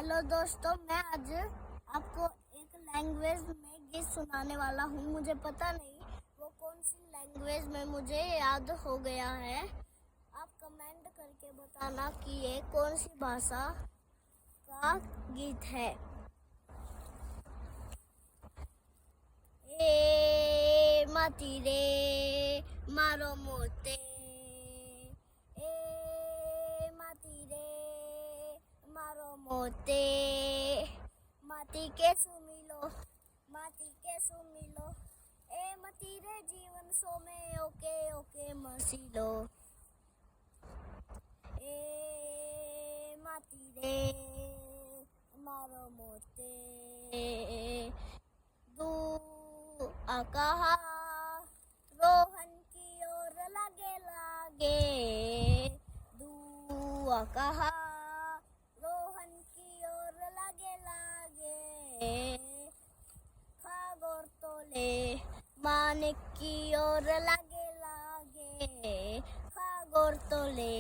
Hello दोस्तों, मैं आज आपको एक लैंग्वेज में गीत सुनाने वाला हूँ। मुझे पता नहीं वो कौन सी लैंग्वेज में, मुझे याद हो गया है। आप कमेंट करके बताना कि ये कौन सी भाषा का गीत है। ए माती रे मारो मोते, ए माती रे मारो मोते, माटी के सुमिलो, माटी के सुमिलो, ए मती रे जीवन सो में ओके ओके मसीलो, ए माती रे मारो मोते, दू कहा रोहन की ओर लगे लागे, दुआ कहा रोहन की ओर लगे लागे, खागोर तोले मानिक की ओर लगे लागे, खागोर तोले